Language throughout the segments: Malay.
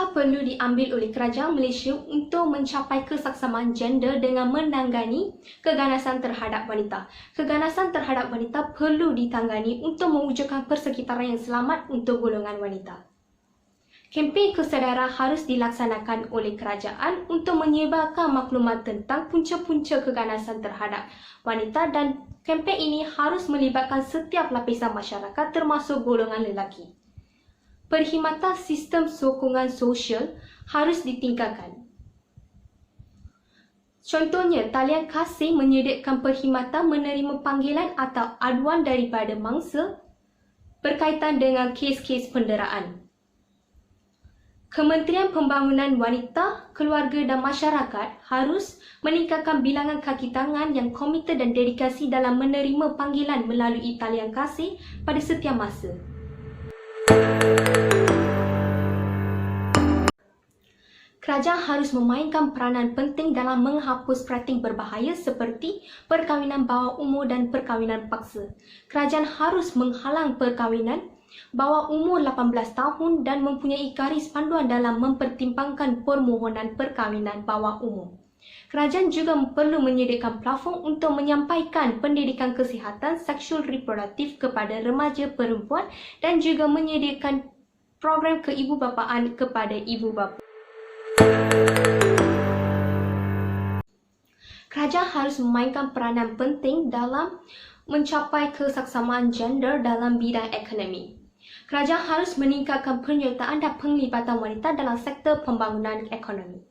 Langkah perlu diambil oleh kerajaan Malaysia untuk mencapai kesaksamaan gender dengan menangani keganasan terhadap wanita. Keganasan terhadap wanita perlu ditangani untuk mewujudkan persekitaran yang selamat untuk golongan wanita. Kempen kesedaran harus dilaksanakan oleh kerajaan untuk menyebarkan maklumat tentang punca-punca keganasan terhadap wanita, dan kempen ini harus melibatkan setiap lapisan masyarakat termasuk golongan lelaki. Perkhidmatan sistem sokongan sosial harus ditingkatkan. Contohnya, talian kasih menyediakan perkhidmatan menerima panggilan atau aduan daripada mangsa berkaitan dengan kes-kes penderaan. Kementerian Pembangunan Wanita, Keluarga dan Masyarakat harus meningkatkan bilangan kaki tangan yang komited dan dedikasi dalam menerima panggilan melalui talian kasih pada setiap masa. Kerajaan harus memainkan peranan penting dalam menghapus praktik berbahaya seperti perkahwinan bawah umur dan perkahwinan paksa. Kerajaan harus menghalang perkahwinan bawah umur 18 tahun dan mempunyai garis panduan dalam mempertimbangkan permohonan perkahwinan bawah umur. Kerajaan juga perlu menyediakan plafon untuk menyampaikan pendidikan kesihatan seksual reproduktif kepada remaja perempuan dan juga menyediakan program keibubapaan kepada ibu bapa. Kerajaan harus memainkan peranan penting dalam mencapai kesaksamaan gender dalam bidang ekonomi. Kerajaan harus meningkatkan penyertaan dan penglibatan wanita dalam sektor pembangunan ekonomi.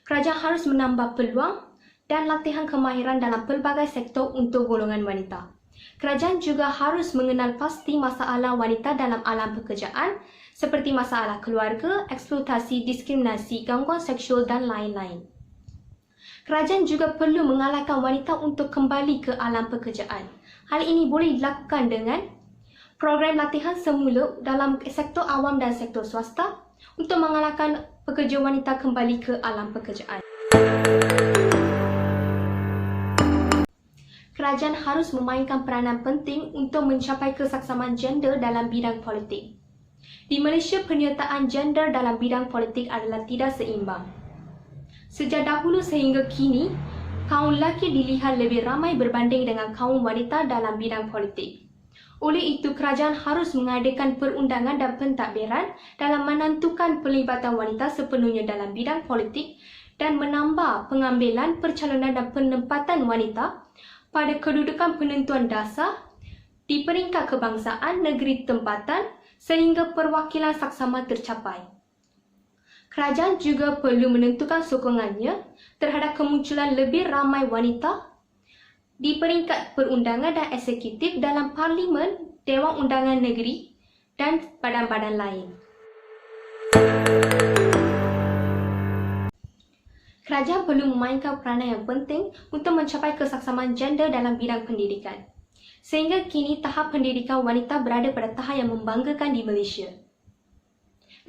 Kerajaan harus menambah peluang dan latihan kemahiran dalam pelbagai sektor untuk golongan wanita. Kerajaan juga harus mengenal pasti masalah wanita dalam alam pekerjaan seperti masalah keluarga, eksploitasi, diskriminasi, gangguan seksual dan lain-lain. Kerajaan juga perlu mengalahkan wanita untuk kembali ke alam pekerjaan. Hal ini boleh dilakukan dengan program latihan semula dalam sektor awam dan sektor swasta untuk mengalahkan pekerja wanita kembali ke alam pekerjaan. Kerajaan harus memainkan peranan penting untuk mencapai kesaksamaan gender dalam bidang politik. Di Malaysia, penyertaan gender dalam bidang politik adalah tidak seimbang. Sejak dahulu sehingga kini, kaum lelaki dilihat lebih ramai berbanding dengan kaum wanita dalam bidang politik. Oleh itu, kerajaan harus mengadakan perundangan dan pentadbiran dalam menentukan pelibatan wanita sepenuhnya dalam bidang politik dan menambah pengambilan, percalonan dan penempatan wanita pada kedudukan penentuan dasar di peringkat kebangsaan, negeri tempatan sehingga perwakilan saksama tercapai. Kerajaan juga perlu menentukan sokongannya terhadap kemunculan lebih ramai wanita di peringkat perundangan dan eksekutif dalam Parlimen, Dewan Undangan Negeri dan badan-badan lain. Kerajaan perlu memainkan peranan yang penting untuk mencapai kesaksamaan gender dalam bidang pendidikan. Sehingga kini tahap pendidikan wanita berada pada tahap yang membanggakan di Malaysia.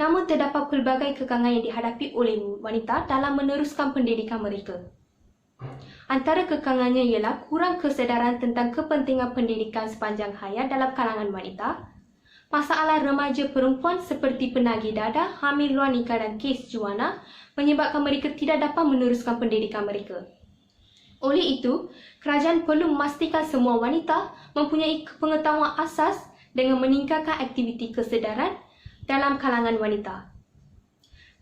Namun terdapat pelbagai kekangan yang dihadapi oleh wanita dalam meneruskan pendidikan mereka. Antara kekangannya ialah kurang kesedaran tentang kepentingan pendidikan sepanjang hayat dalam kalangan wanita, masalah remaja perempuan seperti penagih dadah, hamil luar nikah dan kes juana menyebabkan mereka tidak dapat meneruskan pendidikan mereka. Oleh itu, kerajaan perlu memastikan semua wanita mempunyai pengetahuan asas dengan meningkatkan aktiviti kesedaran dalam kalangan wanita.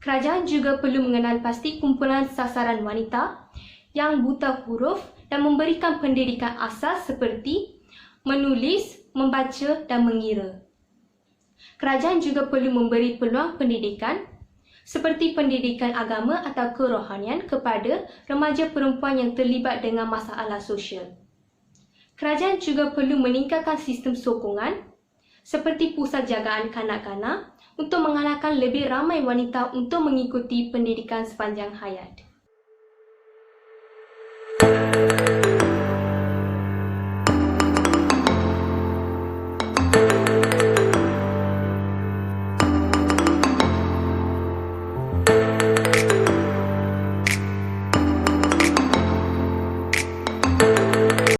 Kerajaan juga perlu mengenal pasti kumpulan sasaran wanita yang buta huruf dan memberikan pendidikan asas seperti menulis, membaca dan mengira. Kerajaan juga perlu memberi peluang pendidikan seperti pendidikan agama atau kerohanian kepada remaja perempuan yang terlibat dengan masalah sosial. Kerajaan juga perlu meningkatkan sistem sokongan seperti pusat jagaan kanak-kanak untuk mengalahkan lebih ramai wanita untuk mengikuti pendidikan sepanjang hayat.